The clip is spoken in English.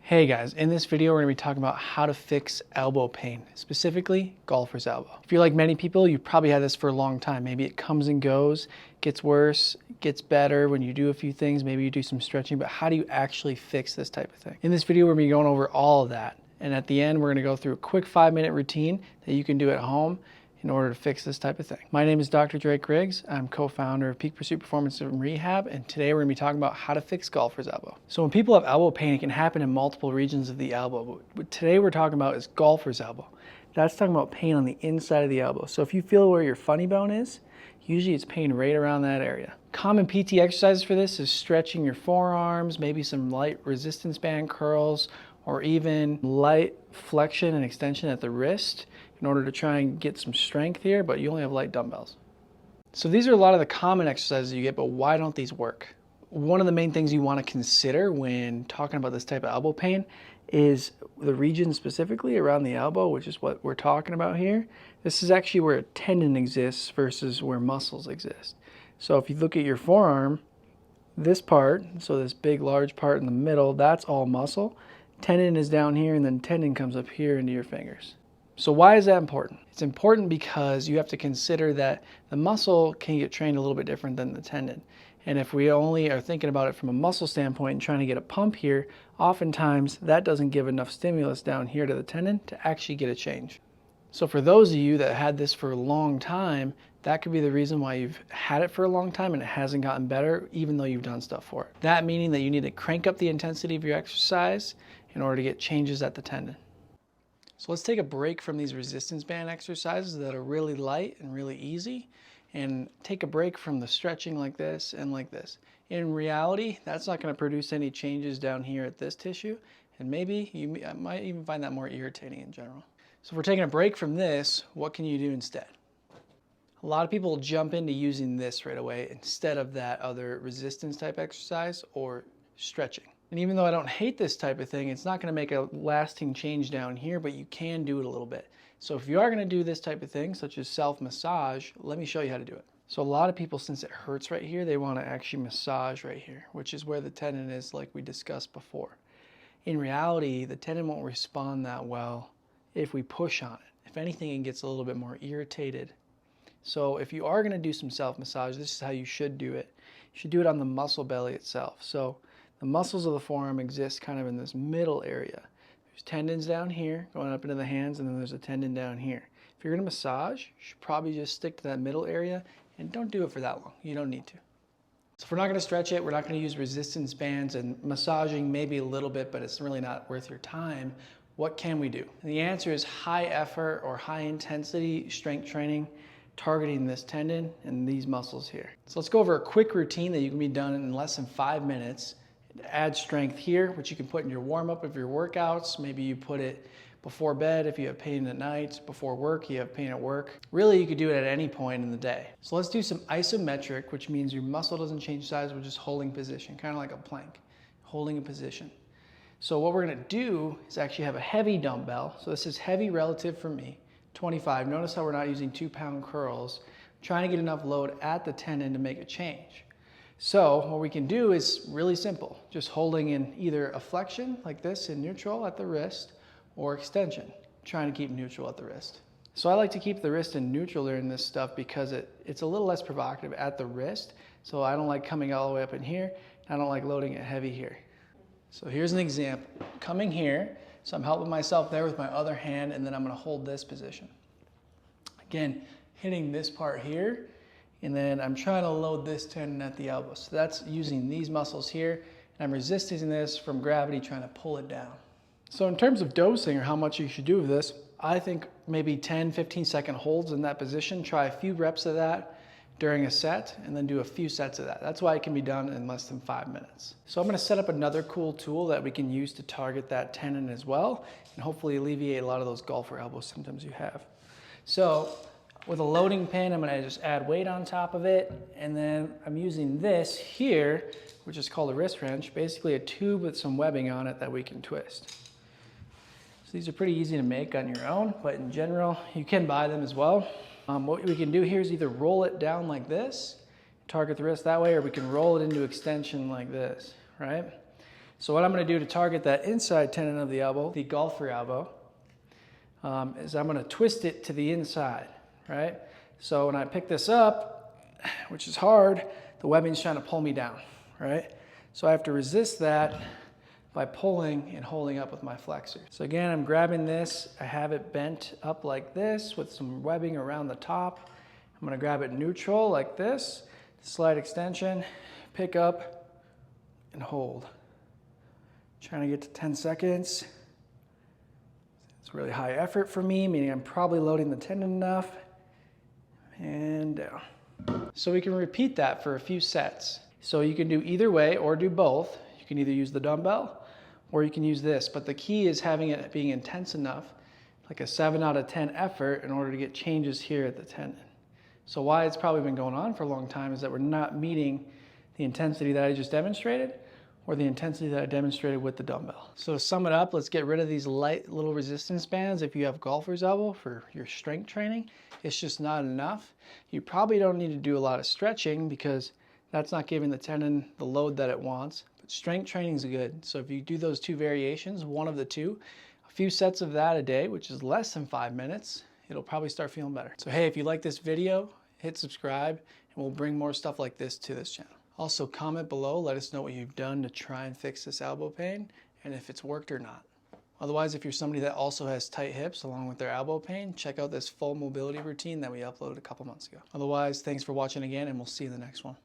Hey guys, in this video we're going to be talking about how to fix elbow pain, specifically golfer's elbow. If you're like many people, you've probably had this for a long time. Maybe it comes and goes, gets worse, gets better when you do a few things, maybe you do some stretching, but how do you actually fix this type of thing? In this video we're going to be going over all of that, and at the end we're going to go through a quick 5-minute routine that you can do at home in order to fix this type of thing. My name is Dr. Drake Riggs. I'm co-founder of Peak Pursuit Performance and Rehab, and today we're gonna be talking about how to fix golfer's elbow. So when people have elbow pain, it can happen in multiple regions of the elbow. But what today we're talking about is golfer's elbow. That's talking about pain on the inside of the elbow. So if you feel where your funny bone is, usually it's pain right around that area. Common PT exercises for this is stretching your forearms, maybe some light resistance band curls, or even light flexion and extension at the wrist in order to try and get some strength here, but you only have light dumbbells. So these are a lot of the common exercises you get, but why don't these work? One of the main things you want to consider when talking about this type of elbow pain is the region specifically around the elbow, which is what we're talking about here. This is actually where a tendon exists versus where muscles exist. So if you look at your forearm, this part, so this big large part in the middle, that's all muscle. Tendon is down here, and then tendon comes up here into your fingers. So why is that important? It's important because you have to consider that the muscle can get trained a little bit different than the tendon. And if we only are thinking about it from a muscle standpoint and trying to get a pump here, oftentimes that doesn't give enough stimulus down here to the tendon to actually get a change. So for those of you that had this for a long time, that could be the reason why you've had it for a long time and it hasn't gotten better, even though you've done stuff for it. That meaning that you need to crank up the intensity of your exercise in order to get changes at the tendon. So let's take a break from these resistance band exercises that are really light and really easy, and take a break from the stretching like this and like this. In reality, that's not going to produce any changes down here at this tissue, and maybe you might even find that more irritating in general. So if we're taking a break from this, what can you do instead? A lot of people jump into using this right away instead of that other resistance type exercise or stretching. And even though I don't hate this type of thing, it's not going to make a lasting change down here, but you can do it a little bit. So if you are going to do this type of thing, such as self-massage, let me show you how to do it. So a lot of people, since it hurts right here, they want to actually massage right here, which is where the tendon is, like we discussed before. In reality, the tendon won't respond that well if we push on it. If anything, it gets a little bit more irritated. So if you are going to do some self-massage, this is how you should do it. You should do it on the muscle belly itself. So the muscles of the forearm exist kind of in this middle area. There's tendons down here going up into the hands, and then there's a tendon down here. If you're going to massage, you should probably just stick to that middle area, and don't do it for that long. You don't need to. So if we're not going to stretch it, we're not going to use resistance bands, and massaging maybe a little bit, but it's really not worth your time. What can we do? And the answer is high effort or high intensity strength training, targeting this tendon and these muscles here. So let's go over a quick routine that you can be done in less than 5 minutes. Add strength here, which you can put in your warm-up of your workouts. Maybe you put it before bed if you have pain at night, before work, you have pain at work. Really, you could do it at any point in the day. So let's do some isometric, which means your muscle doesn't change size, we're just holding position, kind of like a plank, holding a position. So what we're gonna do is actually have a heavy dumbbell. So this is heavy relative for me, 25. Notice how we're not using 2-pound curls. I'm trying to get enough load at the tendon to make a change. So what we can do is really simple, just holding in either a flexion like this in neutral at the wrist, or extension, trying to keep neutral at the wrist. So I like to keep the wrist in neutral during this stuff because it's a little less provocative at the wrist. So I don't like coming all the way up in here. I don't like loading it heavy here. So here's an example. Coming here, so I'm helping myself there with my other hand, and then I'm gonna hold this position. Again, hitting this part here, and then I'm trying to load this tendon at the elbow. So that's using these muscles here, and I'm resisting this from gravity, trying to pull it down. So in terms of dosing or how much you should do of this, I think maybe 10, 15-second holds in that position. Try a few reps of that during a set, and then do a few sets of that. That's why it can be done in less than 5 minutes. So I'm gonna set up another cool tool that we can use to target that tendon as well, and hopefully alleviate a lot of those golfer elbow symptoms you have. So with a loading pin, I'm gonna just add weight on top of it, and then I'm using this here, which is called a wrist wrench, basically a tube with some webbing on it that we can twist. So these are pretty easy to make on your own, but in general, you can buy them as well. What we can do here is either roll it down like this, target the wrist that way, or we can roll it into extension like this, right? So what I'm going to do to target that inside tendon of the elbow, the golfer elbow, is I'm going to twist it to the inside, right? So when I pick this up, which is hard, the webbing's trying to pull me down, right? So I have to resist that by pulling and holding up with my flexor. So again, I'm grabbing this, I have it bent up like this with some webbing around the top. I'm gonna grab it neutral like this, slight extension, pick up and hold. Trying to get to 10 seconds. It's really high effort for me, meaning I'm probably loading the tendon enough. And down. So we can repeat that for a few sets. So you can do either way or do both. You can either use the dumbbell or you can use this, but the key is having it being intense enough, like a 7 out of 10 effort, in order to get changes here at the tendon. So why it's probably been going on for a long time is that we're not meeting the intensity that I just demonstrated or the intensity that I demonstrated with the dumbbell. So to sum it up, let's get rid of these light little resistance bands. If you have golfer's elbow for your strength training, it's just not enough. You probably don't need to do a lot of stretching because that's not giving the tendon the load that it wants. But strength training is good. So if you do those two variations, one of the two, a few sets of that a day, which is less than 5 minutes, it'll probably start feeling better. So hey, if you like this video, hit subscribe and we'll bring more stuff like this to this channel. Also comment below, let us know what you've done to try and fix this elbow pain and if it's worked or not. Otherwise, if you're somebody that also has tight hips along with their elbow pain, check out this full mobility routine that we uploaded a couple months ago. Otherwise, thanks for watching again and we'll see you in the next one.